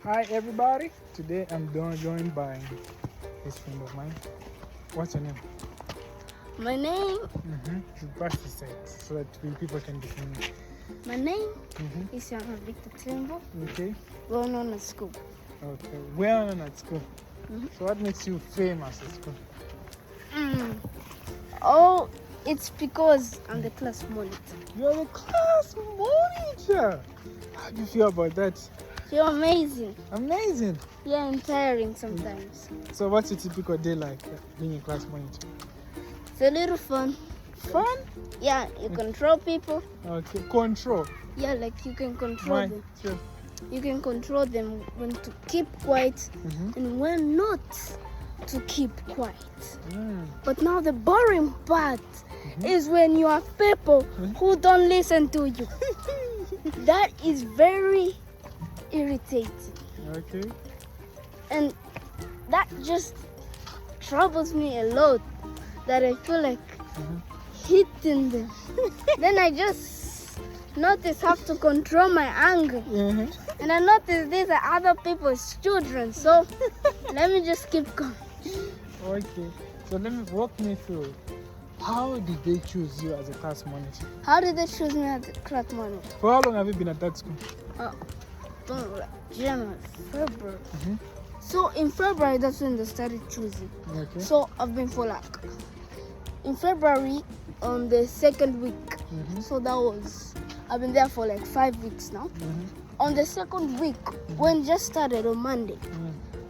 Hi everybody, today I'm joined by this friend of mine. What's your name? My name. You pass the side so that people can define you. My name is Siabong'a Victor Tembo. Okay. Well known at school. Okay. Well known at school. So what makes you famous at school? Oh, it's because I'm the class monitor. You're the class monitor. How do you feel about that? You're amazing. Amazing. Yeah, and tiring sometimes. So what's your typical day like being a class monitor? It's a little fun. Fun? Yeah, you control people. Okay. Control. Yeah, like you can control Why? them. Sure. You can control them when to keep quiet and when not to keep quiet. But now the boring part is when you have people who don't listen to you. That is very irritating. Okay. And that just troubles me a lot, that I feel like hitting them. Then I just notice have to control my anger. And I notice these are other people's children, so let me just keep going. Okay. So let me walk me through. How did they choose you as a class monitor? How did they choose me as a class monitor? For how long have you been at that school? January, February. So in February, that's when they started choosing. Okay. So I've been for like, in February, on the second week. So that was, I've been there for like 5 weeks now. On the second week, when it just started on Monday,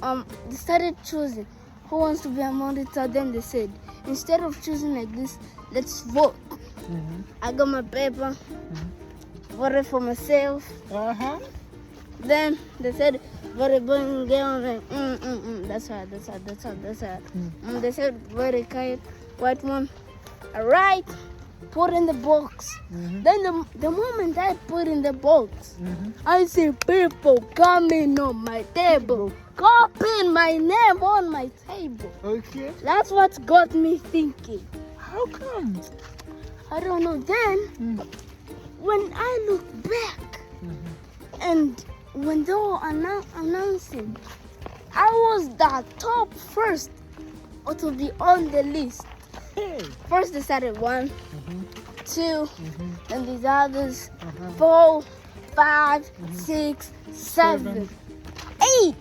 they started choosing who wants to be a monitor. Then they said, instead of choosing like this, let's vote. I got my paper, voted for myself. Then they said, very boring girl. I'm like, that's right. They said, very quiet, white one. All right, put in the box. Then the moment I put in the box, I see people coming on my table, copying my name on my table. Okay. That's what got me thinking. How come? I don't know. Then, when I look back, and when they were announcing, I was the top first to be on the list. Hey. First they started 1, 2, then these others, 4, 5, 6, 7, 8.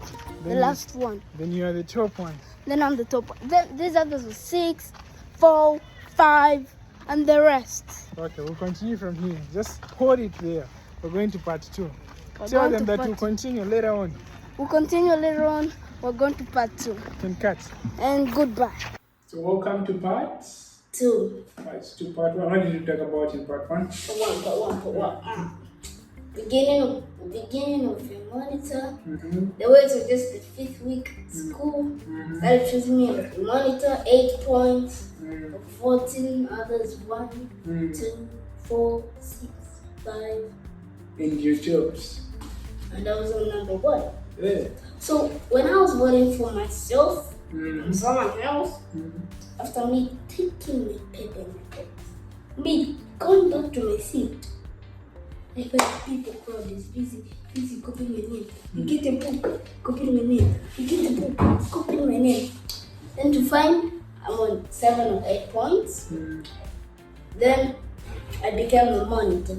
The last one. Then you are the top one. Then I'm the top one. Then these others were 6, 4, 5, and the rest. Okay, we'll continue from here. Just hold it there. We're going to part 2. We're Tell going them to that part we'll continue later on. We'll continue later on. We're going to part 2. Can cut. And goodbye. So welcome to part 2. Part 2, part 1. What did you talk about in part 1? Part 1. Beginning of your monitor. The way to just the 5th week school. Started choosing me as a monitor, 8 points. 14 others, 1, 2, 4, 6, 5. In your jobs. And I was on number 1. Yeah. So when I was voting for myself, someone else, after me taking my paper and my books, me going back to my seat, I heard people crowd is busy copying my name. You get the book, copying my name. You get the book, copying my name. Then to find I'm on 7 or 8 points. Then I became a monitor.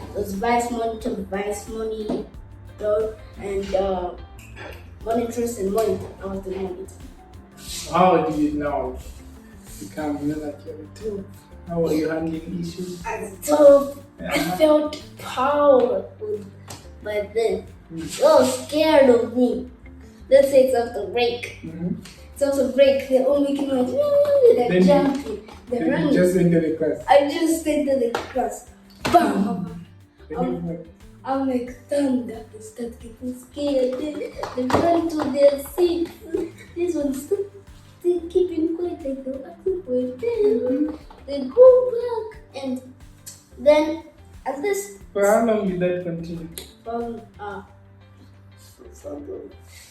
It was vice monitor, and monitress and monitor. I was the monitor. How did you now become like you're the top? How are you handling issues? As top, I felt powerful. But then, they were scared of me. Let's say it's after break. It's after break. They're all making noise. They're jumping. They're running. You just entered the class. I just entered the class. Bam! I'm like thunder. They start getting scared. They run to their seats. This one's still keeping quiet, like they're acting for a pen. They go back, and then at this. For how long did that continue?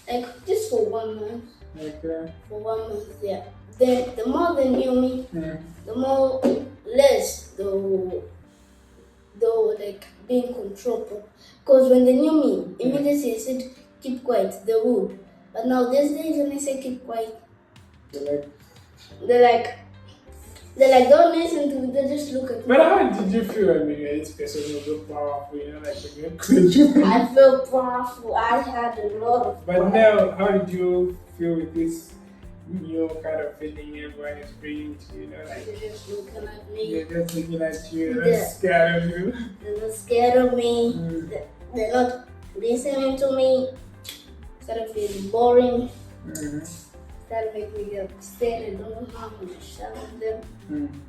Like just for 1 month. Okay. For 1 month, yeah. Then the more they knew me, the more less they were like being controlled. Because when they knew me, immediately I said, keep quiet, they would. But now these days when I say keep quiet, they're like don't listen to me, they just look at me. But how did you feel when this person was so powerful, like when you're cringing? I felt powerful. I had a lot of But now, how did you feel with this new kind of feeling everyone is bringing to you, like they're just looking at me. they're just looking at you, they're scared of you. They're not scared of me. They're not listening to me. Started feeling boring. Started making me get upset. I don't know how I'm gonna shout at them.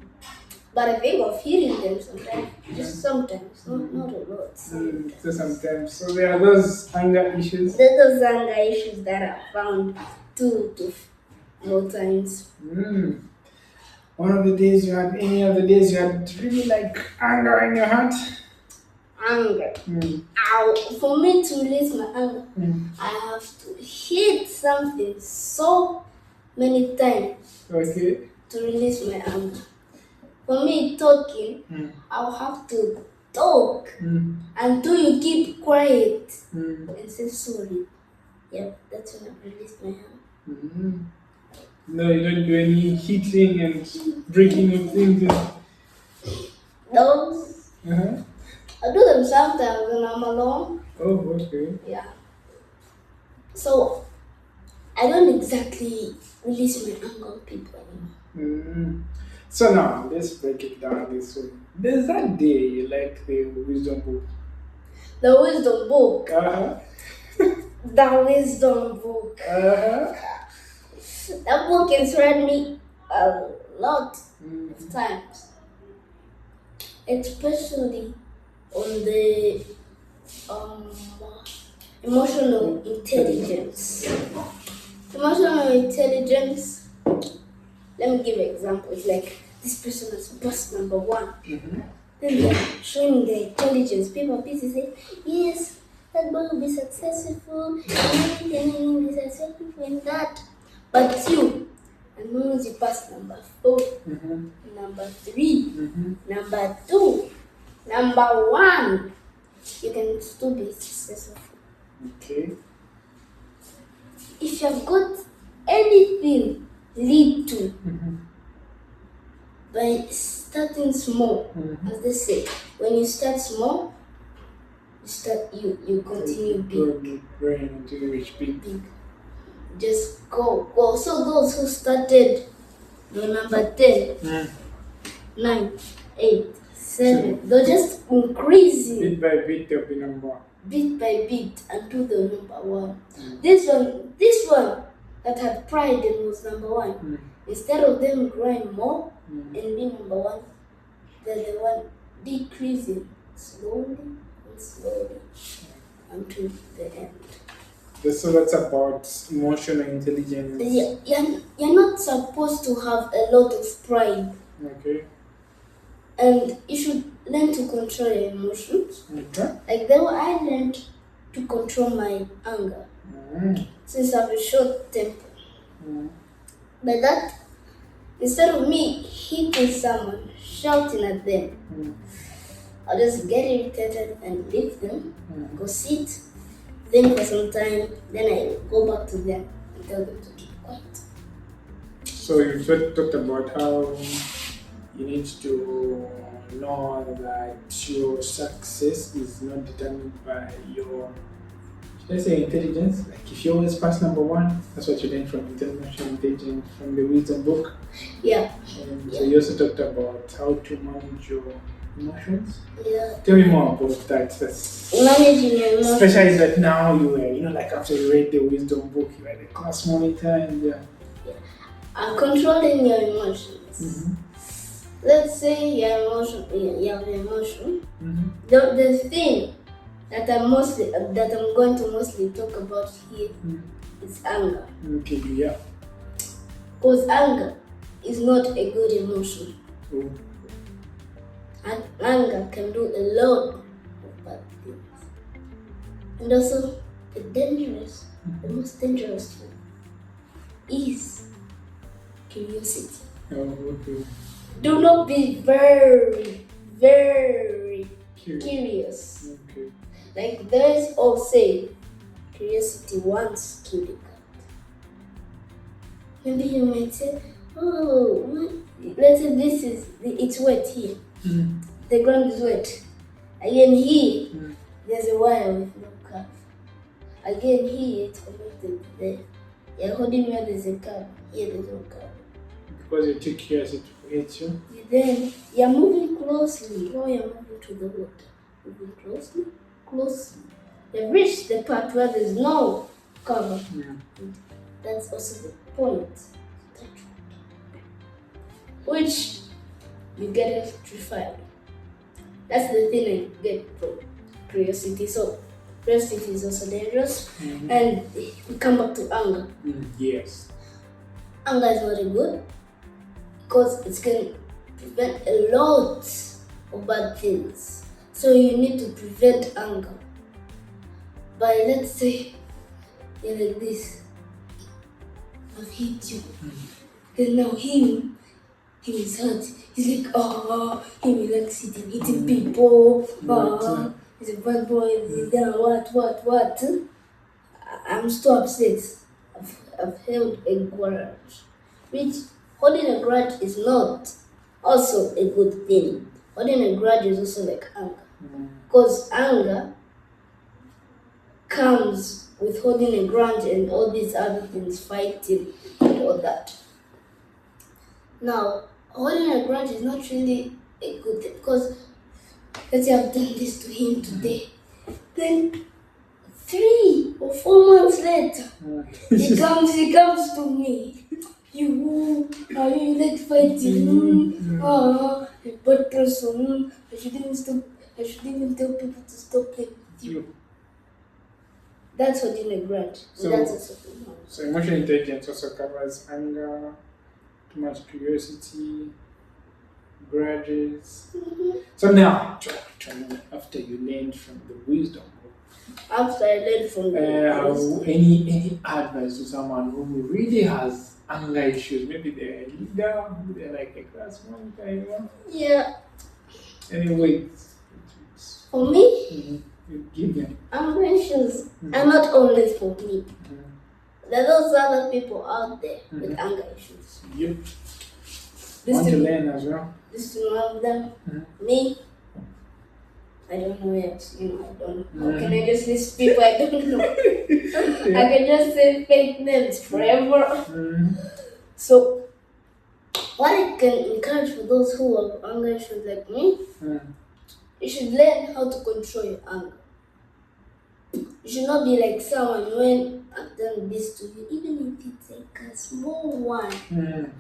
But I think of hearing them sometimes. Just sometimes, not a lot. Sometimes. So there are those anger issues. There's those anger issues that I found 2 to 4 times. One of the days you had, any of the days you had really like anger in your heart? Anger. For me to release my anger, I have to hit something so many times to release my anger. For me, talking, I'll have to talk until you keep quiet and say sorry. Yep, that's when I release my anger. No, you don't do any hitting and breaking of things. Those, I do them sometimes when I'm alone. Oh, okay. Yeah. So, I don't exactly release my anger on people anymore. So now, let's break it down this way. There's that day you like the wisdom book. The wisdom book. The wisdom book. That book inspired me a lot of times. Especially on the emotional intelligence. Emotional intelligence, let me give an example. It's like this person is boss number 1. Then they're showing their intelligence. People are busy saying, yes, that boy will be successful, and he will be successful in that. But you, and once you pass number 4, number 3, number 2, number 1, you can still be successful. Okay. If you've got anything lead to by starting small, as they say, when you start small, you continue big. Brain until you reach big. Just go. So those who started number 10, 9, 8, 7, they're just increasing. Bit by bit, they'll be number 1. Bit by bit until the number 1. This one that had pride and was number 1. Instead of them growing more and being number 1, they're the one decreasing slowly and slowly until the end. So that's about emotional intelligence. You're not supposed to have a lot of pride. Okay. And you should learn to control your emotions. Like the way I learned to control my anger. Since I have a short temper. By that, instead of me hitting someone, shouting at them, I'll just get irritated and leave them, go sit, think for some time, then I go back to them and tell them to keep quiet. So you talked about how you need to know that your success is not determined by your, should I say, intelligence? Like if you always pass number 1, that's what you learned from international intelligence, from the wisdom book. Yeah. So you also talked about how to manage your emotions. Yeah. Tell me more about that. Managing your emotions. Especially that now you were, like after you read the wisdom book, you were the class monitor and controlling your emotions. Let's say you have an emotion. The thing that I'm going to mostly talk about here is anger. Okay, yeah. Because anger is not a good emotion. And anger can do a lot of bad things. And also, the most dangerous thing is curiosity. Do not be very, very curious. Like those all say, curiosity once killed a cat. Maybe you might say, oh, let's say it's wet here. The ground is wet. Again here, there's a wire with no curve. Again here, it's connected there. You're holding where there's a curve. Here there's no curve. Because you're too curious, it forgets you. Then you're moving closely. While you're moving to the water. Moving closely. You've reached the part where there's no cover. That's also the point. Which you get electrified. That's the thing I get from curiosity. So curiosity is also dangerous. And we come back to anger. Yes. Anger is very good because it can prevent a lot of bad things. So you need to prevent anger by, let's say, you're like this. I've hit you. Then now him is hurt. He's like, him is like hitting people. He's a bad boy. He's done what? I'm so upset. I've held a grudge. Which holding a grudge is not also a good thing. Holding a grudge is also like anger. Because anger comes with holding a grudge and all these other things, fighting and all that. Now, holding a grudge is not really a good thing because let's say I've done this to him today. Then 3 or 4 months later, he comes to me. You like fighting. A bad person. I should even tell people to stop playing with you. That's holding a grudge. So emotional intelligence also covers anger, too much curiosity, grudges. So now, after you learned from the wisdom book, after I learned from the wisdom, any advice to someone who really has anger issues? Maybe they're a leader, maybe they're like a classmate, you know? Yeah. Anyway, for me, you give them. Anger issues are not only for me. There are those other people out there with anger issues. Yep. Want to learn as well. This is one of them. Me, I don't know yet. I don't know. How can I just list people I don't know? I can just say fake names forever. So, what I can encourage for those who have anger issues like me, you should learn how to control your anger. You should not be like someone when I've done this to you, even if it's like a small one.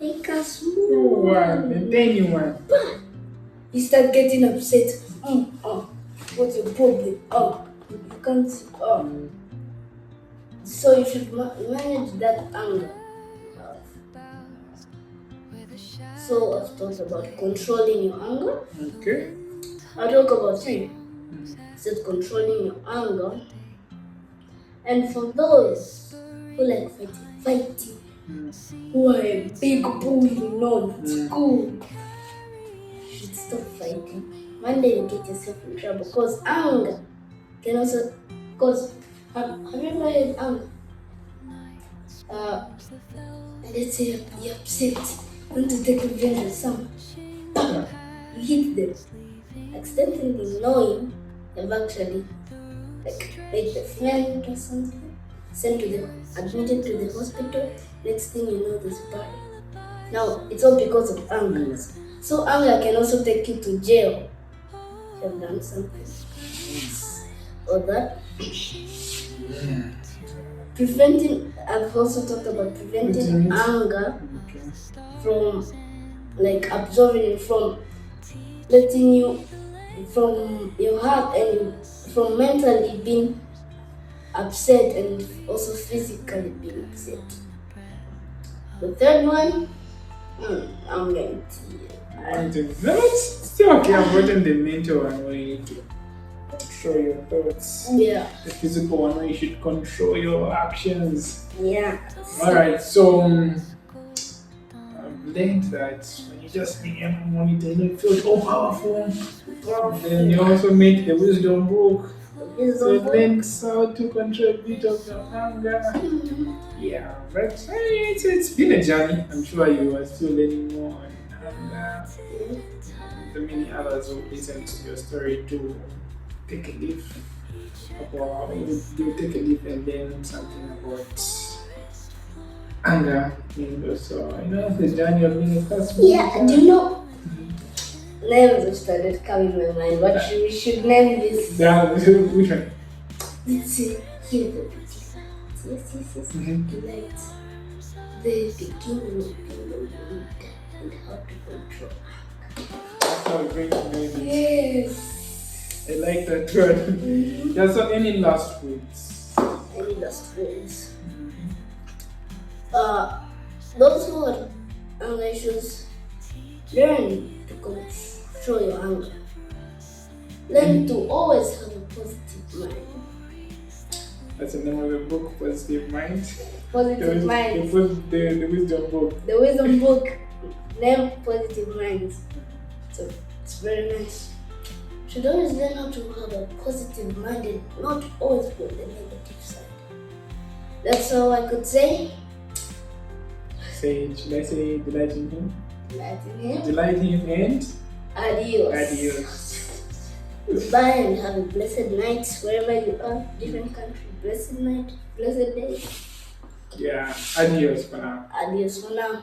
Like a small one. The tiny one. You start getting upset. What's your problem? You can't. So you should manage that anger. So I've talked about controlling your anger. Okay. I'll talk about 3. Said controlling your anger. And for those who like fighting, who are a big bully, at school, you should stop fighting. One day you get yourself in trouble because anger can also cause. Have you ever had anger? Let's say you're upset, you want to take revenge on someone. You hit them, accidentally knowing you've actually made the friend or something, admitted to the hospital. Next thing you know, there's a body. Now it's all because of anger. So anger can also take you to jail. You have done something or that. Preventing. I've also talked about preventing anger from absorbing it, from letting you, from your heart and from mentally being upset and also physically being upset. The 3rd one, I'm going to. That's still okay. I've written the mental one where you need to control your thoughts. Yeah. The physical one where you should control your actions. Yeah. Alright, so I've learned that when you just make a monitor, you feel all powerful. Then you also make the wisdom book. So learns how to control a bit of your anger. Yeah, but it's been a journey. I'm sure you are still learning more on anger. The many others who listen to your story to take a leaf about do take a leaf and learn something about anger. And also, the journey of being a fast Yeah, do you know? Names have started coming in my mind. What we should name this? Which one? Let's see. Here the beginning. Yes. Like the beginning of being a leader and how to control. That's how we're going to name it. Yes. I like that word. Yeah, so any last words? Any last words? Those who are anger issues, learn to control your anger. Learn to always have a positive mind. That's the name of the book, Positive Mind. Positive mind. The wisdom book. The wisdom book named Positive Minds. So it's very nice. Should always learn how to have a positive mind and not always be on the negative side. That's all I could say. Should I say delight in him? Delight in him. Delight in him and Adios. adios. Goodbye and have a blessed night wherever you are, different country. Blessed night, blessed day. Yeah, adios for now. Adios for now.